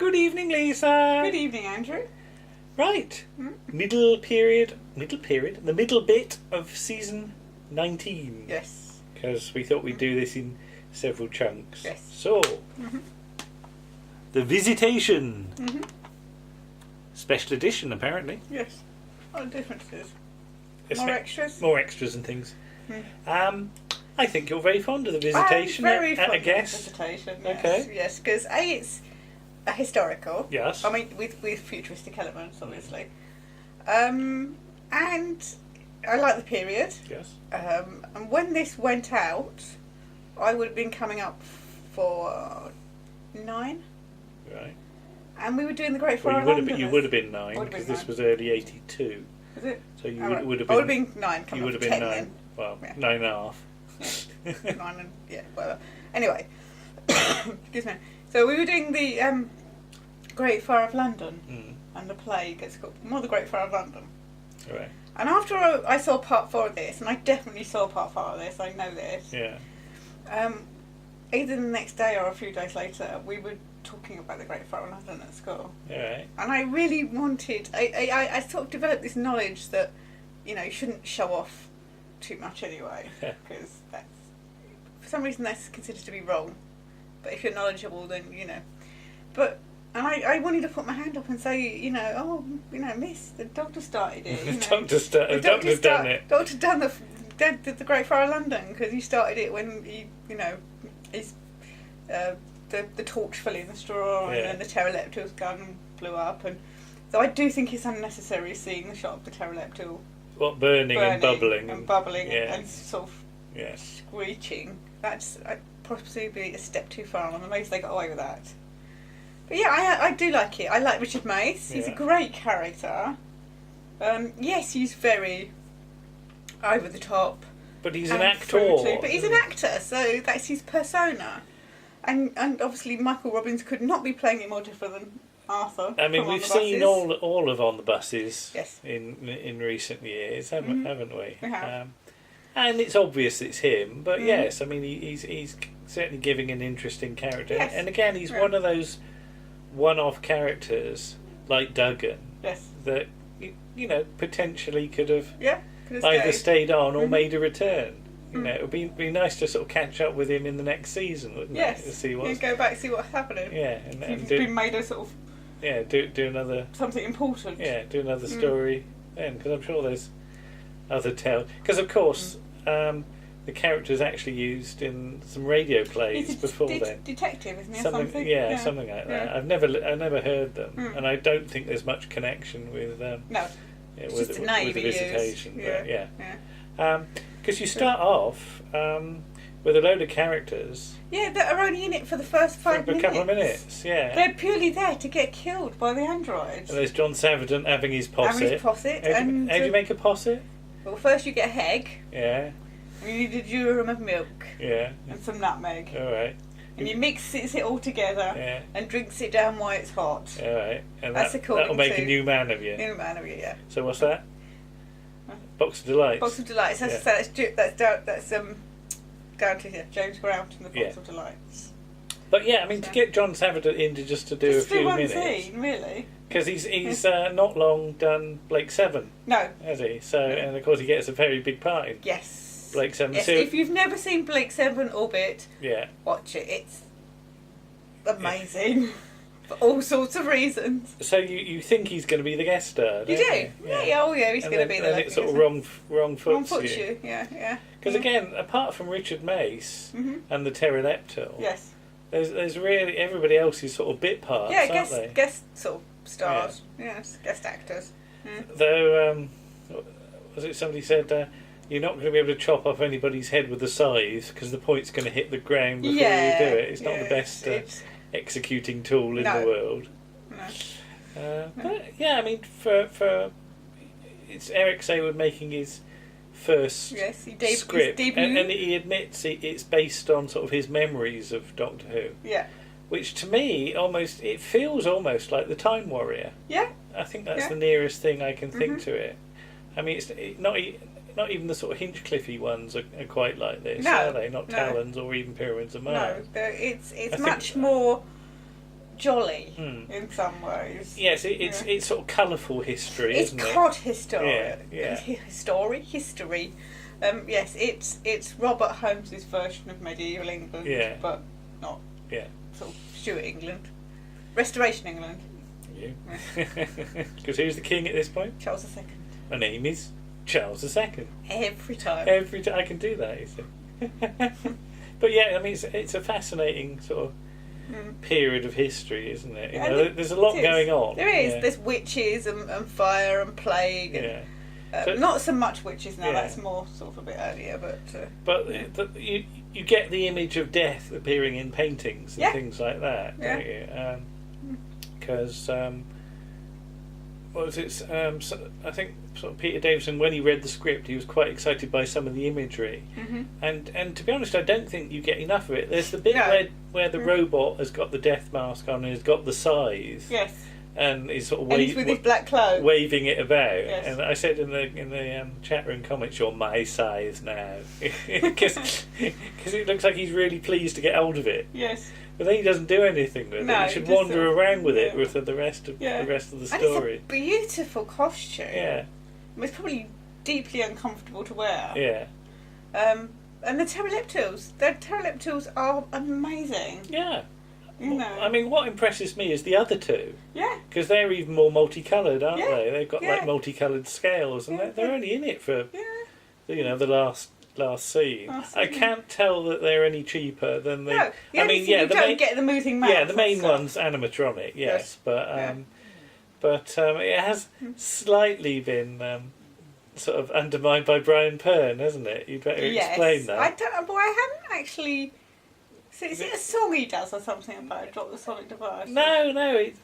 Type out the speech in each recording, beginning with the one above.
Good evening, Lisa. Good evening, Andrew. Right. Middle period, the middle bit of season 19. Yes. Because we thought we'd do this in several chunks. Yes. So, the Visitation. Special edition, apparently. Yes. What are the differences? It's More extras? More extras and things. I think you're very fond of the Visitation. I'm very fond I of guess. the Visitation. Yes. Okay. Yes, because it's a historical. Yes. I mean, with futuristic elements, obviously. And I like the period. Yes. And when this went out, I would have been coming up for 9. Right. And we were doing the Great Fire Well, of London. you would have been 9 Would have because been this 9. was early 82. Is it? So you Right. would have I would been. have been 9. You would have been been 10 9. Then. Well, Yeah. 9 and a half. Yeah. 9 and whatever. Anyway, excuse me. So we were doing the Great Fire of London and the plague. It's called The Great Fire of London. Right. And after I saw part 4 of this, and I definitely saw part 5 of this, I know this. Yeah. Either the next day or a few days later, we were talking about the Great Fire of London at school. Right. And I really wanted, I sort of developed this knowledge that, you shouldn't show off too much anyway, because that's, for some reason that's considered to be wrong. But if you're knowledgeable, then, But, and I wanted to put my hand up and say, miss, the doctor started it. The doctor's done it. Doctor did the Great Fire of London, because he started it when he, his, the torch fell in the straw and then the pterodactyl's gun blew up. And so I do think it's unnecessary seeing the shot of the pterodactyl burning and bubbling. And sort of screeching. That's possibly a step too far. I'm amazed they got away with that. But yeah, I do like it. I like Richard Mace. He's a great character. Yes, he's very over the top. But he's an actor. But he's an actor, so that's his persona. And obviously Michael Robbins could not be playing it more different than Arthur. I mean, we've seen all of On the Buses in recent years, haven't we? We have. And it's obvious it's him, but yes, I mean, he's certainly giving an interesting character. Yes. And again, he's one of those one-off characters, like Duggan, that, potentially could have either stayed on or made a return. It would be nice to sort of catch up with him in the next season, wouldn't it? To see what's... go back, see what's happening. Yeah, and he's been made a sort of... Yeah, do another... Something important. Yeah, do another story then, because I'm sure there's other tales. Because, of course, the character's actually used in some radio plays before then. Detective, isn't he? Something like that. Yeah. I've never heard them, and I don't think there's much connection with... no. With just a name with the Visitation. Yeah. Because you start off with a load of characters. Yeah, that are only in it for the first 5 minutes. For a couple of minutes, yeah. They're purely there to get killed by the androids. And there's John Saverdon having his posset. How do you make a posset? Well, first you get a egg. Yeah. And you need a drum of milk. Yeah. And some nutmeg. All right. And you mix it all together and drinks it down while it's hot. All right. And that'll make a new man of you. New man of you, yeah. So what's that? Box of Delights. Box of Delights. That's down to James Grant and the Box of Delights. But yeah, I mean, to get John Saverdon in to just to do a few minutes. Just one scene, really. Because he's not long done Blake 7. No. Has he? So, and of course he gets a very big part in Blake 7. Yes, so, if you've never seen Blake 7 Orbit, watch it. It's amazing. For all sorts of reasons. So you think he's going to be the guest star, don't you? Yeah, he's going to be the and it sort of wrong foots you. Yeah. Because again, apart from Richard Mace and the pterodactyl, there's really everybody else is sort of bit parts, aren't they? Guest sort of stars, guest actors. Though, was it somebody said you're not going to be able to chop off anybody's head with a scythe because the point's going to hit the ground before you do it. It's not the best executing tool in the world. No. But yeah, I mean, for it's Eric Saywood making his first script, and he admits it's based on sort of his memories of Doctor Who. Yeah. Which to me it feels almost like the Time Warrior. Yeah. I think that's the nearest thing I can think to it. I mean, it's not even the sort of Hinchcliffey ones are quite like this, are they? Not Talons or even Pyramids of Mars. No, it's much more jolly in some ways. Yes, it's sort of colourful history, isn't it? It's cod history. Yeah. History. Yes, it's Robert Holmes's version of medieval England, but not sort of Stuart England, Restoration England. Because who's the king at this point? Charles II. My name is Charles II. Every time I can do that, you see. But yeah, I mean, it's a fascinating sort of period of history, isn't it? You know, there's a lot going on. There is. Yeah. There's witches and fire and plague. And, not so much witches now. That's more sort of a bit earlier, but. You get the image of death appearing in paintings and things like that, don't you? Because what was it? I think sort of Peter Davison, when he read the script, he was quite excited by some of the imagery. And to be honest, I don't think you get enough of it. There's the bit where the robot has got the death mask on and has got the scythe. Yes. And he's sort of he's with his black cloak, waving it about. Yes. And I said in the chat room comments, "You're my size now," because it looks like he's really pleased to get hold of it. Yes. But then he doesn't do anything with it. He should wander around with it with the rest of the story. And it's a beautiful costume. Yeah. It's probably deeply uncomfortable to wear. Yeah. And the pterodactyls are amazing. Yeah. You know. I mean, what impresses me is the other two. Yeah. Because they're even more multicoloured, aren't they? They've got like multicoloured scales, and they're only in it for the last scene. I can't tell that they're any cheaper than the. No, I mean, you don't get the moving mouth. Yeah, the main one's animatronic, yes, but it has slightly been sort of undermined by Brian Pern, hasn't it? You better explain that. I don't know, but I haven't actually. So is it a song he does or something about Drop the Sonic Device? No.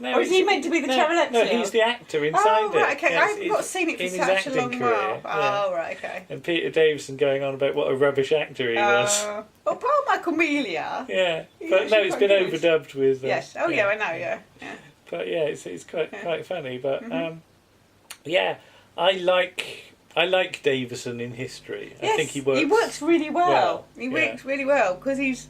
Or is he meant to be the pterodactyl? No, he's the actor inside it. Right, okay. I've not seen it for such a long while. Oh, right, okay. And Peter Davison going on about what a rubbish actor he was. Well, Paul Michael Melia. Yeah, but no, it's been overdubbed with. Yes. Oh, yeah, I know. Yeah. But yeah, it's quite funny. But I like Davison in history. Yes, I think he works. He works really well. He works really well because he's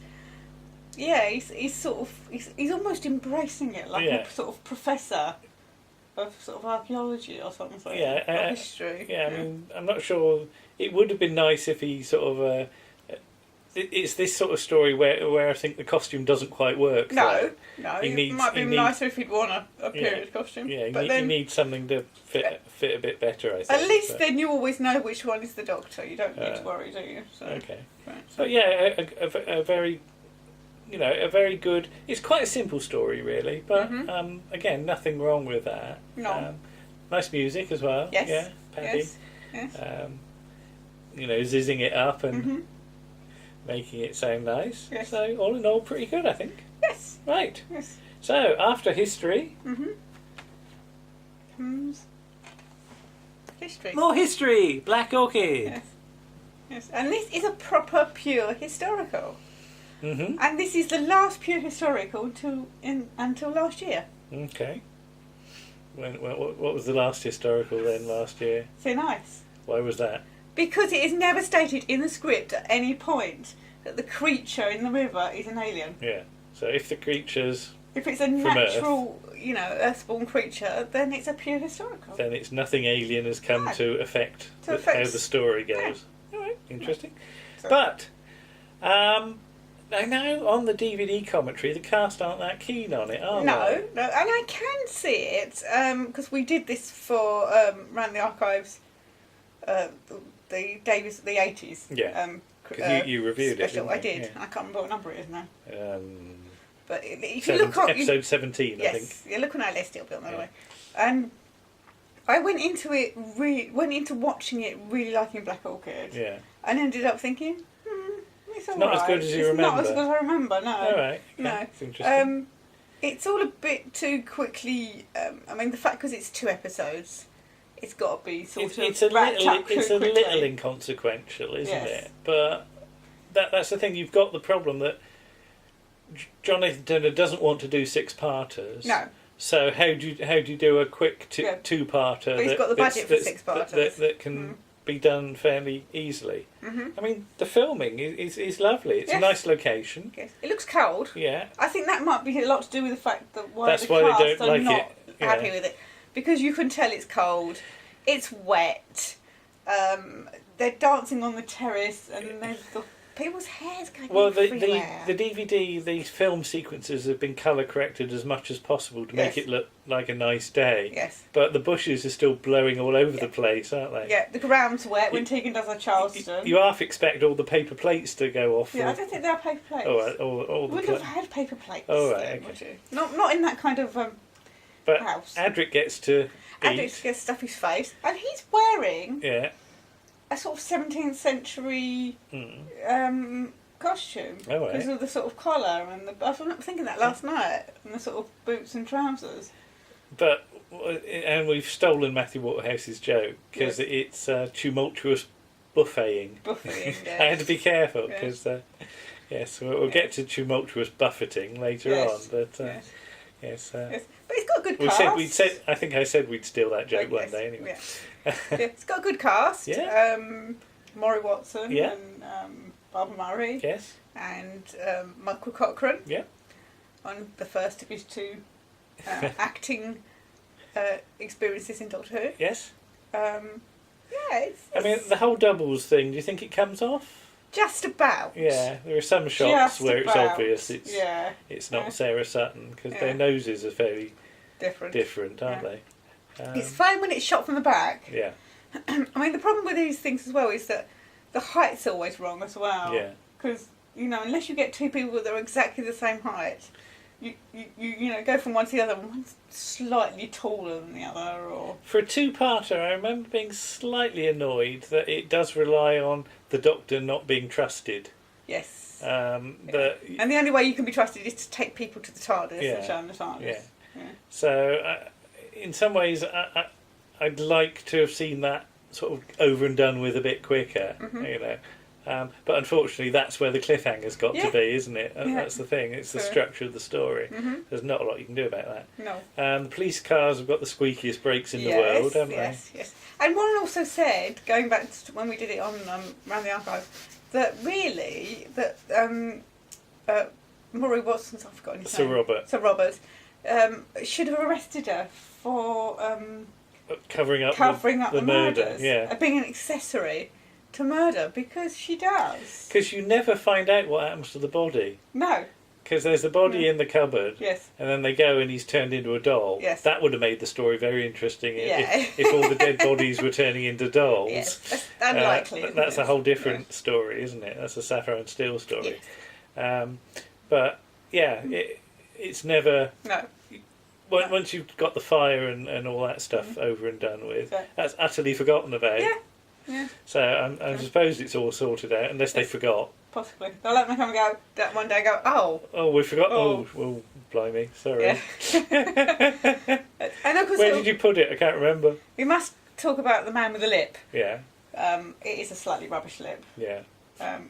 almost embracing it like a sort of professor of sort of archaeology or something. Yeah, or history. Yeah, I mean, I'm not sure. It would have been nice if he sort of. It's this sort of story where I think the costume doesn't quite work. No. It might be nicer if he'd worn a period costume. Yeah, you need something to fit a bit better, I think. At least then you always know which one is the Doctor. You don't need to worry, do you? So, okay. Right, so. But yeah, a very. A very good. It's quite a simple story, really, but again, nothing wrong with that. No. Nice music as well. Yes. Yeah, Paddy. Yes. Zizzing it up and making it sound nice. Yes. So all in all, pretty good, I think. Yes. Right. Yes. So after history, comes history. More history. Black Orchid. Yes. Yes. And this is a proper pure historical. And this is the last pure historical until last year. Okay. What was the last historical then last year? Thin Ice. Why was that? Because it is never stated in the script at any point that the creature in the river is an alien. Yeah. So if the creature's if it's a natural, Earthborn creature, then it's a pure historical. Then it's nothing alien has come to affect how the story goes. Yeah. All right. Interesting. But I know on the DVD commentary, the cast aren't that keen on it, are they? No, and I can see it because we did this for Round the Archives, the 80s. Yeah. Because you reviewed special. it. I did. Yeah. I can't remember what number it is now. But if you look up, episode 17, I think. Yes, you look on our list, it'll be on the way. And I went into watching it really liking Black Orchid. Yeah. And ended up thinking. It's not as good as you remember. Not as good as I remember, no. All right. Okay. No. That's interesting. It's all a bit too quickly. I mean, the fact because it's 2 episodes, it's got to be sort of. It's a little inconsequential, isn't it? But that's the thing. You've got the problem that Jonathan Turner doesn't want to do 6-parters. No. So how do you do a quick 2-parter? But he's got the budget for 6-parters that can be done fairly easily. I mean, the filming is lovely. It's a nice location. Yes. It looks cold. Yeah. I think that might be a lot to do with the fact that That's the why cast they don't are like not it. happy with it. Because you can tell it's cold. It's wet. They're dancing on the terrace and there's people's hair's going everywhere. the DVD, these film sequences have been colour corrected as much as possible to make it look like a nice day. Yes. But the bushes are still blowing all over the place, aren't they? Yeah, the ground's wet when Tegan does her Charleston. You half expect all the paper plates to go off. Yeah, I don't think they are paper plates. All we wouldn't have had paper plates. Oh, right, then, okay. would you? Not in that kind of but house. Adric gets to Adric gets stuff his face, and he's wearing a sort of 17th century costume because of the sort of collar and I was thinking that last night, and the sort of boots and trousers. And we've stolen Matthew Waterhouse's joke because it's tumultuous buffeting. Buffeting, yes. I had to be careful because we'll get to tumultuous buffeting later on, but yes. But it's got a good cast. I think I said we'd steal that joke one day anyway. It's got a good cast. Yeah. Maury Watson and Barbara Murray. Yes. And Michael Cochrane. Yeah. On the first of his two acting experiences in Doctor Who. Yes. I mean, the whole doubles thing, do you think it comes off? Just about. Yeah, there are some shots where it's obvious it's not Sarah Sutton because their noses are fairly different, aren't they? It's fine when it's shot from the back. Yeah. I mean, the problem with these things as well is that the height's always wrong as well. Yeah. Because, unless you get two people that are exactly the same height, you go from one to the other, and one's slightly taller than the other. Or for a two-parter, I remember being slightly annoyed that it does rely on the Doctor not being trusted. Yes. And the only way you can be trusted is to take people to the TARDIS and show them the TARDIS. Yeah. So, in some ways, I'd like to have seen that sort of over and done with a bit quicker, but unfortunately that's where the cliffhanger's got to be, isn't it? That's the thing, it's the structure of the story. There's not a lot you can do about that. No. The police cars have got the squeakiest brakes in the world, haven't they? Yes. And Warren also said, going back to when we did it on Around the Archive, that really, Maury Watson's, I've forgotten his name. Sir Robert, should have arrested her for covering up the murders, murder, being an accessory to murder, because she does. Because you never find out what happens to the body. No. Because there's the body in the cupboard, and then they go and he's turned into a doll. Yes. That would have made the story very interesting if all the dead bodies were turning into dolls. Yes, that's unlikely. That's a whole different story, isn't it? That's a Sapphire and Steel story. Yes. But it's never. No. Once you've got the fire and all that stuff over and done with, that's utterly forgotten about. Yeah. So I suppose it's all sorted out, unless they forgot. Possibly. They'll let me come and go that one day. Go. Oh, we forgot. Oh, blimey! Sorry. Yeah. I know. Where did you put it? I can't remember. We must talk about the man with the lip. Yeah. It is a slightly rubbish lip. Yeah.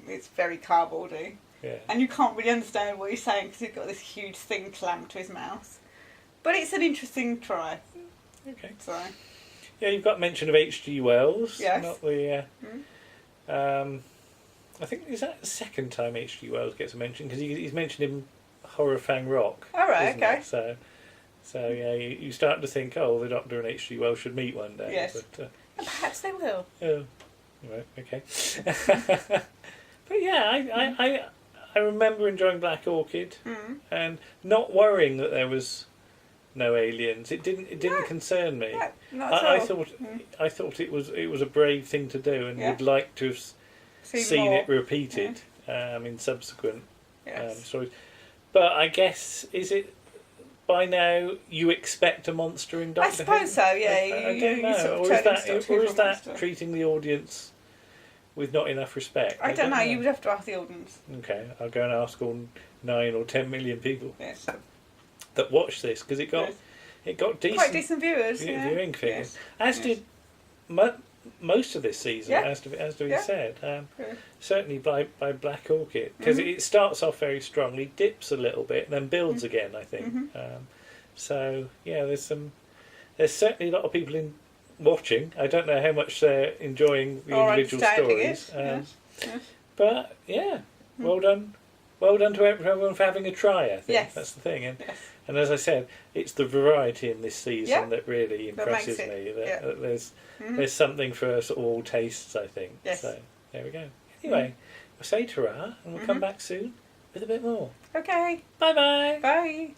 It's very cardboardy. Yeah. And you can't really understand what he's saying because he's got this huge thing clamped to his mouth. But it's an interesting try. Okay. So. Yeah, you've got mention of H.G. Wells. Yes. Not the. I think is that the second time H.G. Wells gets a mention because he's mentioned in Horror Fang Rock. All right. Okay. So yeah, you start to think, the Doctor and H.G. Wells should meet one day. Yes. But, and perhaps they will. Oh. Right. Okay. But yeah, I remember enjoying Black Orchid and not worrying that there was no aliens. It didn't concern me. No, not at all. I thought it was a brave thing to do, and would like to have seen it repeated in subsequent stories. But I guess, is it by now you expect a monster in Doctor Who? I suppose so. Yeah. I don't know. Sort of or is that treating the audience with not enough respect? I don't know. You would have to ask the audience. Okay, I'll go and ask all 9 or 10 million people. Yes. That watched this because it got decent, quite decent viewers, viewing figures, as did most of this season, as to be said. Certainly by Black Orchid, because it starts off very strongly, dips a little bit, and then builds again. I think. So there's certainly a lot of people watching. I don't know how much they're enjoying the individual stories. But yeah, well done. Well done to everyone for having a try, I think. That's the thing. And as I said, it's the variety in this season that really impresses me. That there's something for us all tastes, I think. So there we go. Anyway, we'll say ta-ra and we'll come back soon with a bit more. Okay. Bye-bye. Bye.